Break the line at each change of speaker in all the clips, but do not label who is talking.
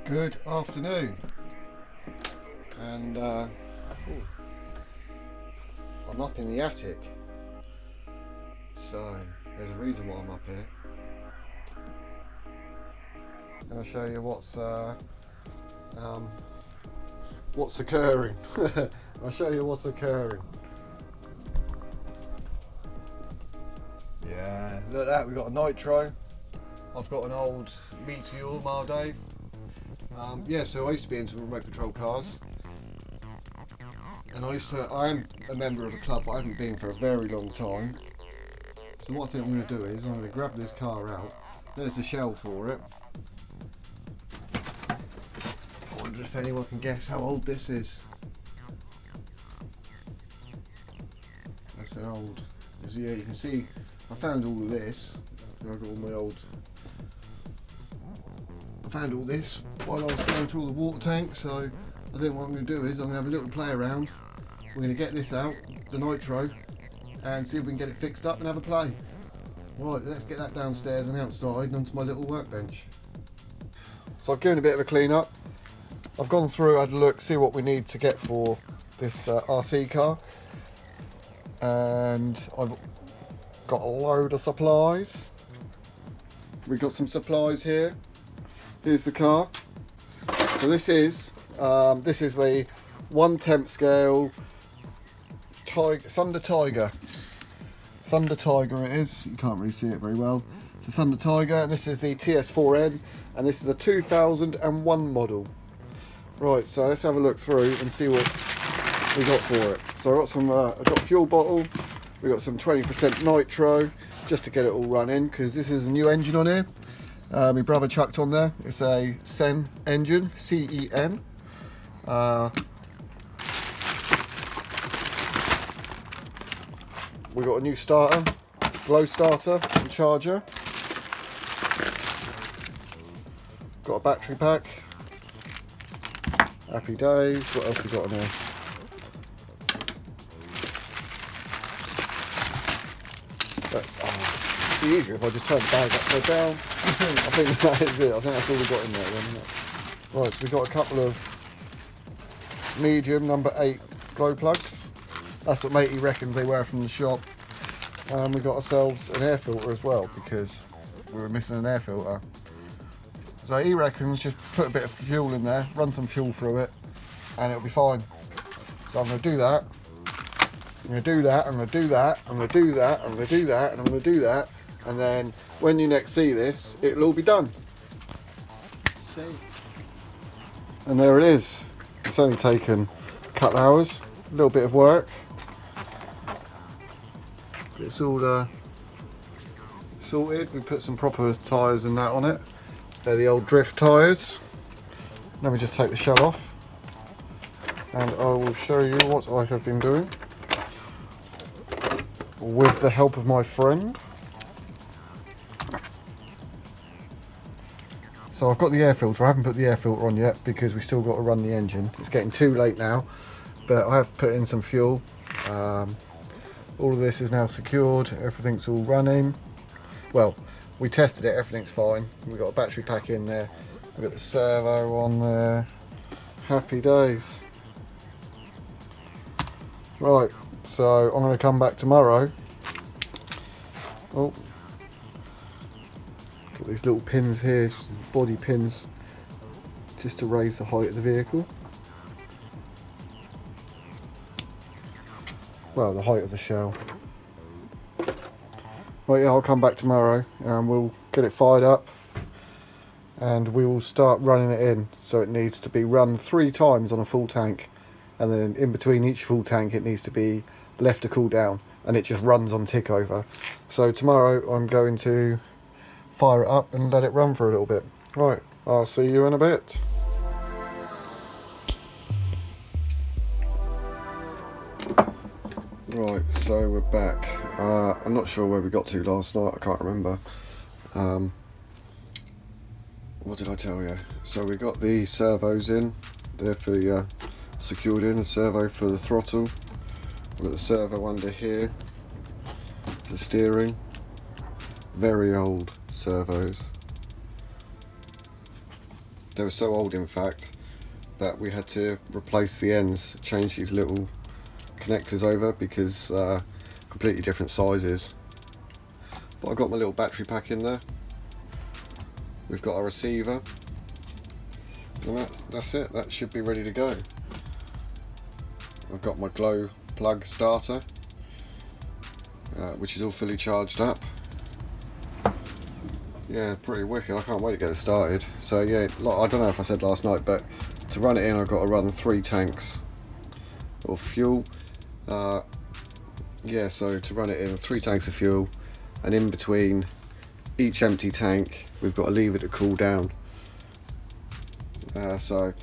Good afternoon, and I'm up in the attic, so there's a reason why I'm up here. And I'll show you what's occurring. I'll show you what's occurring. Yeah, look at that, we've got a Nitro. I've got an old Meteor Dave. Yeah, so I used to be into remote control cars, and I am a member of a club, but I haven't been for a very long time. So what I think I'm going to do is I'm going to grab this car out. There's the shell for it. I wonder if anyone can guess how old this is. That's an old. Yeah, you can see I found all of this. I've got all my old. I found all this while I was going through all the water tanks, so I think what I'm going to do is I'm going to have a little play around. We're going to get this out, the Nitro, and see if we can get it fixed up and have a play. Right, let's get that downstairs and outside and onto my little workbench. So I've given a bit of a clean up. I've gone through, had a look, see what we need to get for this RC car, and I've got a load of supplies. We've got some supplies here. Here's the car. So this is the 1/10 scale Thunder Tiger. Thunder Tiger it is. You can't really see it very well. It's a Thunder Tiger, and this is the TS4N, and this is a 2001 model. Right, so let's have a look through and see what we got for it. So I got some. I've got a fuel bottle. We got some 20% nitro, just to get it all running, because this is a new engine on here. My brother chucked on there. It's a CEN engine, CEN. We got a new starter, glow starter and charger. Got a battery pack. Happy days. What else we got in here? It's easier if I just turn the bag upside down. I think that is it. I think that's all we got in there then, isn't it? Right, so we've got a couple of medium number 8 glow plugs. That's what matey reckons they were from the shop. And we got ourselves an air filter as well, because we were missing an air filter. So he reckons just put a bit of fuel in there, run some fuel through it, and it'll be fine. So I'm going to do that. I'm going to do that, I'm going to do that, I'm going to do that, I'm going to do that, and I'm going to do that. And then when you next see this, it'll all be done. See. And there it is. It's only taken a couple of hours, a little bit of work. It's all sorted. We put some proper tyres and that on it. They're the old drift tyres. Let me just take the shell off, and I will show you what I have been doing with the help of my friend. So I've got the air filter. I haven't put the air filter on yet because we still got to run the engine. It's getting too late now, but I have put in some fuel. All of this is now secured. Everything's all running. Well, we tested it. Everything's fine. We've got a battery pack in there. We've got the servo on there. Happy days. Right, so I'm going to come back tomorrow. Oh. Got these little pins here, body pins, just to raise the height of the vehicle. Well, the height of the shell. Right, yeah, I'll come back tomorrow and we'll get it fired up and we will start running it in. So it needs to be run 3 times on a full tank, and then in between each full tank it needs to be left to cool down, and it just runs on tick over. So tomorrow I'm going to fire it up and let it run for a little bit. Right, I'll see you in a bit. Right, so we're back. I'm not sure where we got to last night, I can't remember. What did I tell you? So we got the servos in, they're for the secured in, the servo for the throttle. We've got the servo under here, the steering. Very old servos. They were so old, in fact, that we had to replace the ends, change these little connectors over because completely different sizes. But I've got my little battery pack in there. We've got our receiver, and that's it. That should be ready to go. I've got my glow plug starter, which is all fully charged up. Yeah, pretty wicked. I can't wait to get it started. So yeah, I don't know if I said last night, but to run it in, I've got to run 3 tanks of fuel. Yeah, so to run it in, 3 tanks of fuel, and in between each empty tank, we've got to leave it to cool down. So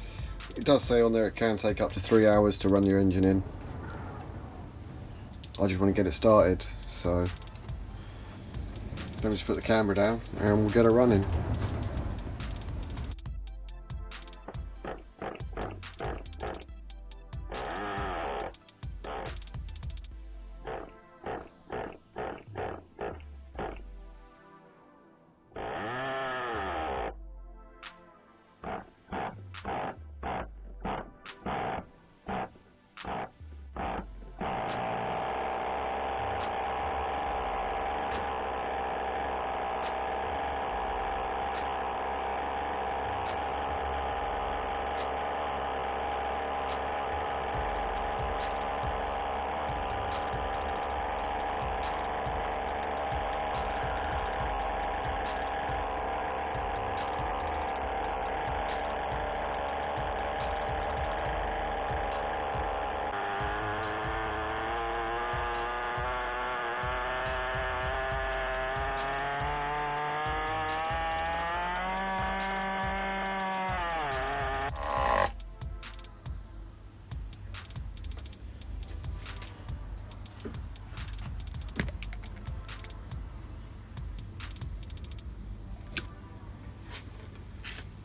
it does say on there it can take up to 3 hours to run your engine in. I just want to get it started, so let me just put the camera down and we'll get it running.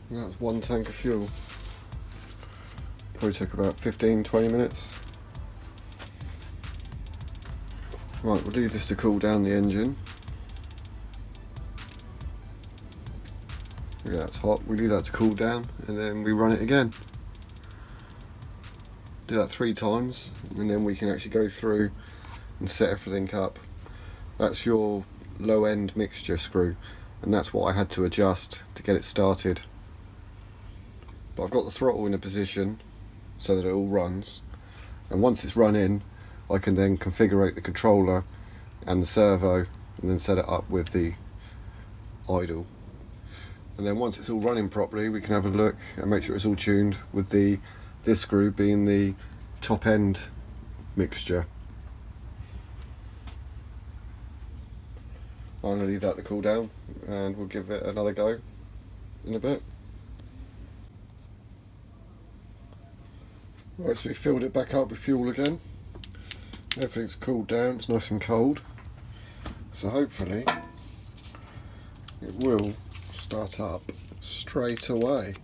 That's 1 tank of fuel. Probably took about 15-20 minutes. Right, we'll leave this to cool down the engine. Yeah, it's hot. We leave that to cool down and then we run it again. Do that 3 times and then we can actually go through and set everything up. That's your low end mixture screw, and that's what I had to adjust to get it started. But I've got the throttle in a position so that it all runs, and once it's run in, I can then configure the controller and the servo and then set it up with the idle. And then once it's all running properly, we can have a look and make sure it's all tuned with this screw being the top end mixture. I'm going to leave that to cool down and we'll give it another go in a bit. Right, so we filled it back up with fuel again. Everything's cooled down, it's nice and cold. So hopefully it will start up straight away.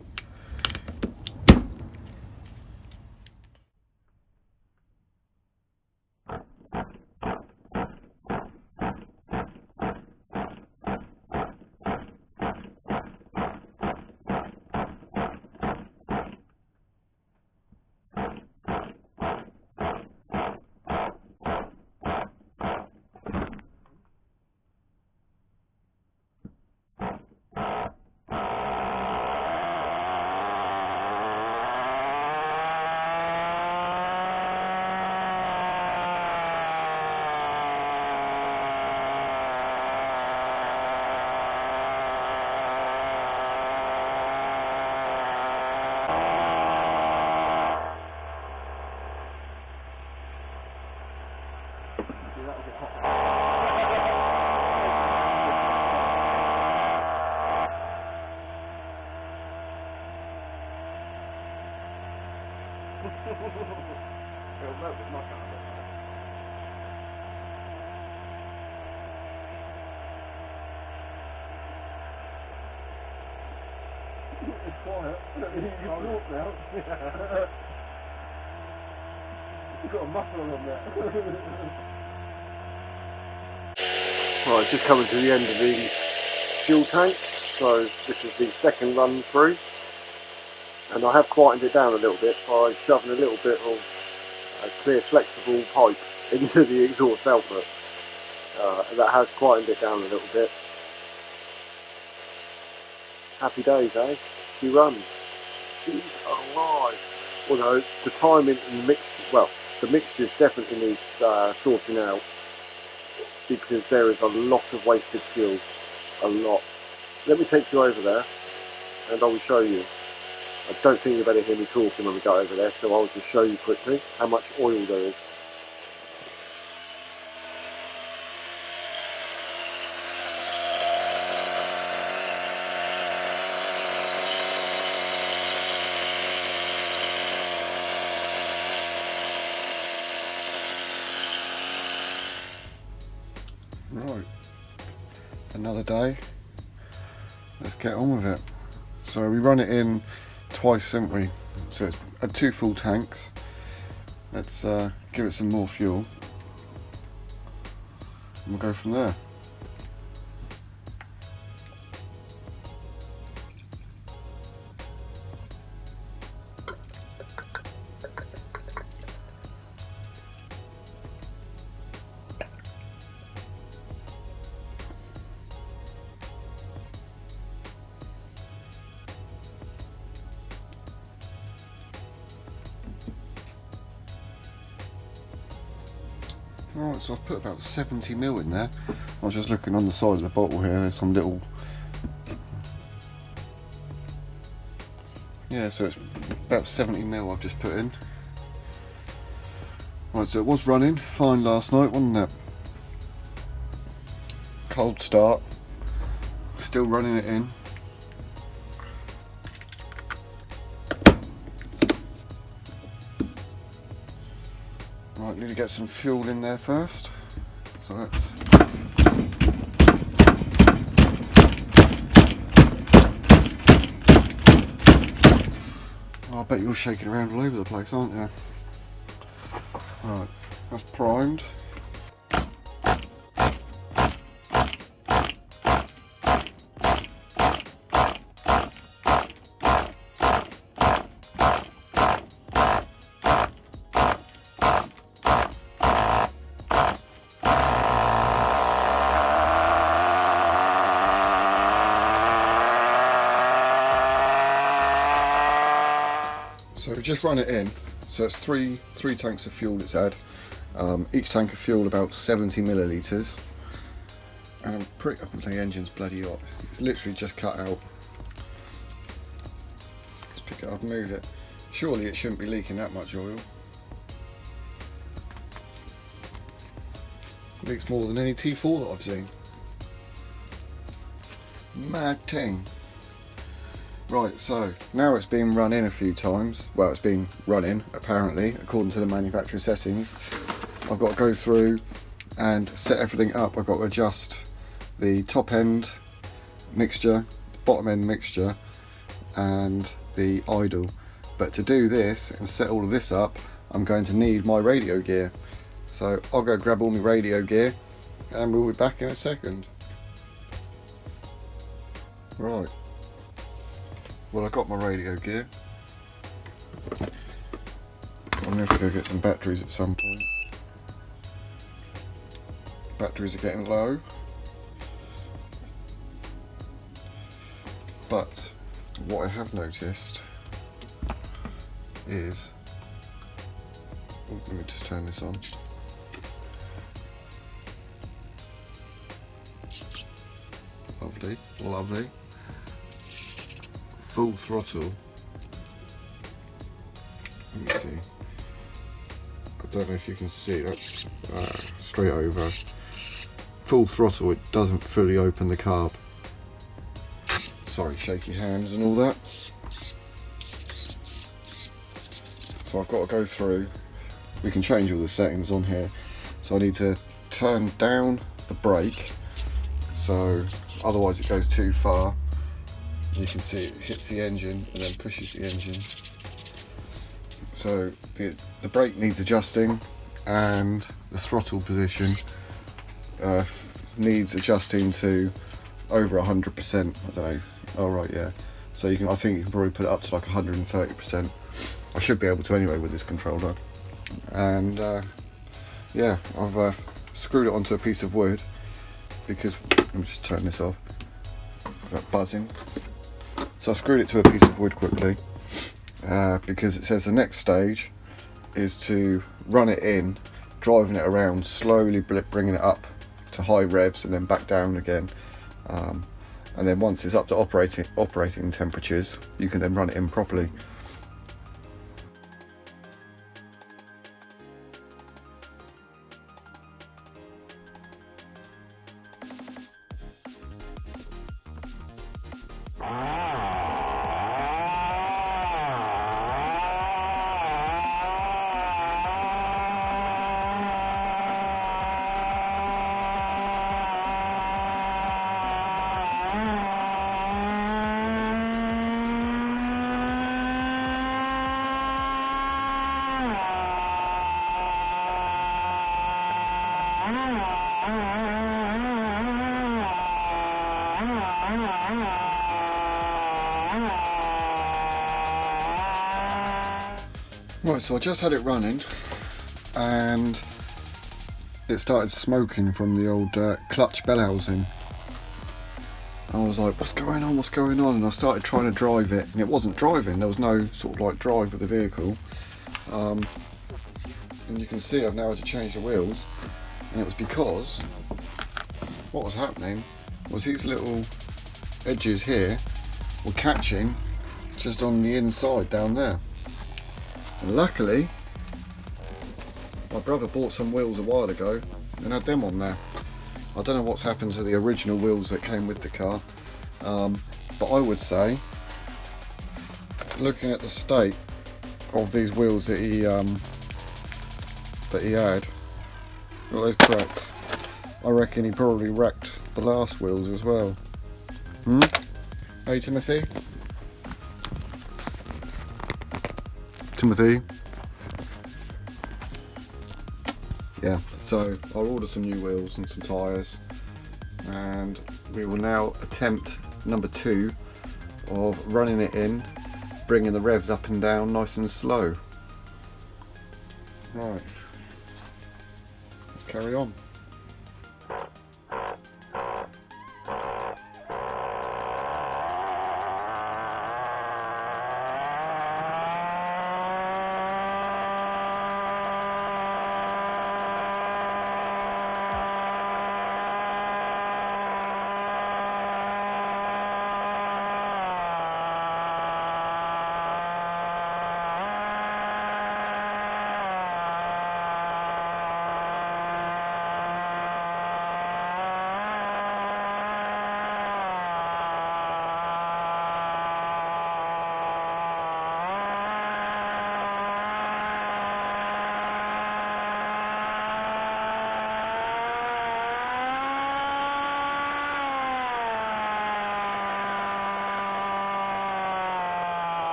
It's quiet. You've walked now. You've got a muffler on there. Right, just coming to the end of the fuel tank. So this is the second run through.
and I have quietened it down a little bit by shoving a little bit of clear flexible pipe into the exhaust output. That has quietened it down a little bit. Happy days, eh? She runs. She's alive. Although the timing and the mixture, well, the mixture definitely needs sorting out, because there is a lot of wasted fuel. A lot. Let me take you over there and I will show you. I don't think you better hear me talking when we go over there, so I'll just show you quickly how much oil there is.
Right, another day. Let's get on with it. So we run it in twice, didn't we? So it's 2 full tanks. Let's give it some more fuel and we'll go from there. Alright, so I've put about 70 ml in there. I was just looking on the side of the bottle here, there's some little... Yeah, so it's about 70 ml I've just put in. Right, so it was running fine last night, wasn't it? Cold start. Still running it in. Right, need to get some fuel in there first. So let's... Oh, I bet you're shaking around all over the place, aren't you? Right, that's primed. So just run it in. So it's three tanks of fuel it's had. Each tank of fuel about 70 millilitres. And the engine's bloody hot. It's literally just cut out. Let's pick it up and move it. Surely it shouldn't be leaking that much oil. It leaks more than any T4 that I've seen. Mad thing. Right, so now it's been run in a few times. Well, it's been running apparently according to the manufacturer settings. I've got to go through and set everything up. I've got to adjust the top end mixture, bottom end mixture and the idle. But to do this and set all of this up, I'm going to need my radio gear. So I'll go grab all my radio gear and we'll be back in a second. Right. Well, I got my radio gear. I'm going to have to go get some batteries at some point. Batteries are getting low. But what I have noticed is... Oh, let me just turn this on. Lovely, lovely. Full throttle. Let me see. I don't know if you can see that. Straight over. Full throttle, it doesn't fully open the carb. Sorry, shaky hands and all that. So I've got to go through. We can change all the settings on here. So I need to turn down the brake. So otherwise it goes too far. You can see it hits the engine and then pushes the engine. So the brake needs adjusting and the throttle position needs adjusting to over 100%. I don't know. Oh right, yeah. So So you can, I think you can probably put it up to like 130%. I should be able to anyway with this controller. And yeah, I've screwed it onto a piece of wood because, let me just turn this off, that buzzing. So I screwed it to a piece of wood quickly because it says the next stage is to run it in, driving it around, slowly bringing it up to high revs and then back down again. And then once it's up to operating temperatures, you can then run it in properly. Right, so I just had it running and it started smoking from the old clutch bell housing. I was like, what's going on, what's going on? And I started trying to drive it and it wasn't driving. There was no sort of like drive with the vehicle. And you can see I've now had to change the wheels, and it was because what was happening was these little edges here were catching just on the inside down there. And luckily, my brother bought some wheels a while ago and had them on there. I don't know what's happened to the original wheels that came with the car, but I would say, looking at the state of these wheels that he had, look at those cracks. I reckon he probably wrecked the last wheels as well. Hey Timothy? Yeah, so I'll order some new wheels and some tyres, and we will now attempt number 2 of running it in, bringing the revs up and down nice and slow. Right, let's carry on.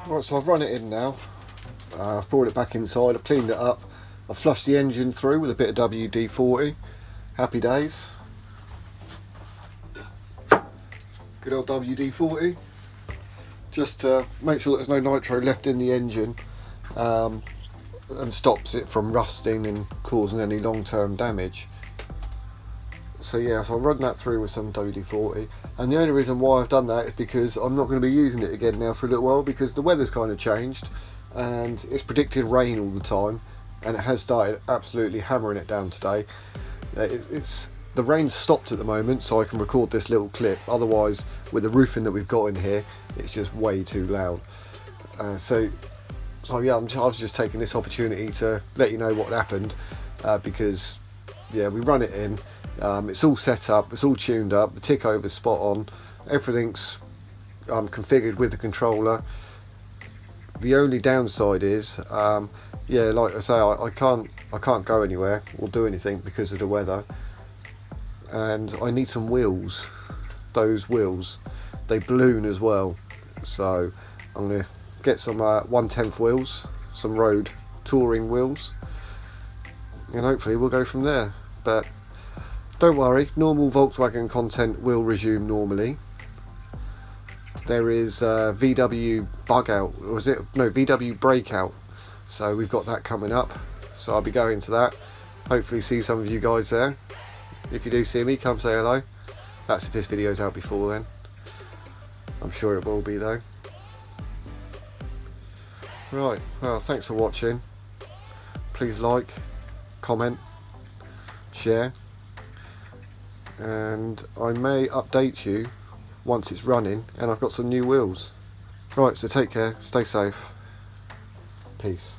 Right, so I've run it in now. I've brought it back inside, I've cleaned it up, I've flushed the engine through with a bit of WD-40. Happy days. Good old WD-40. Just to make sure there's no nitro left in the engine, and stops it from rusting and causing any long-term damage. So yeah, so I'll run that through with some WD-40, and the only reason why I've done that is because I'm not going to be using it again now for a little while, because the weather's kind of changed and it's predicted rain all the time, and it has started absolutely hammering it down today. The rain's stopped at the moment, so I can record this little clip. Otherwise, with the roofing that we've got in here, it's just way too loud. So yeah, I was just taking this opportunity to let you know what happened, because yeah, we run it in. It's all set up, it's all tuned up, the tick over's spot on, everything's configured with the controller. The only downside is, yeah, like I say, I can't go anywhere or do anything because of the weather. and I need some wheels. Those wheels, they balloon as well, so I'm going to get some 1/10 wheels, some road touring wheels, and hopefully we'll go from there. But don't worry, normal Volkswagen content will resume normally. There is VW bug out, or was it? No, VW breakout. So we've got that coming up. So I'll be going to that. Hopefully see some of you guys there. If you do see me, come say hello. That's if this video's out before then. I'm sure it will be though. Right, well, thanks for watching. Please like, comment, share, and I may update you once it's running and I've got some new wheels. Right, so take care, stay safe, peace.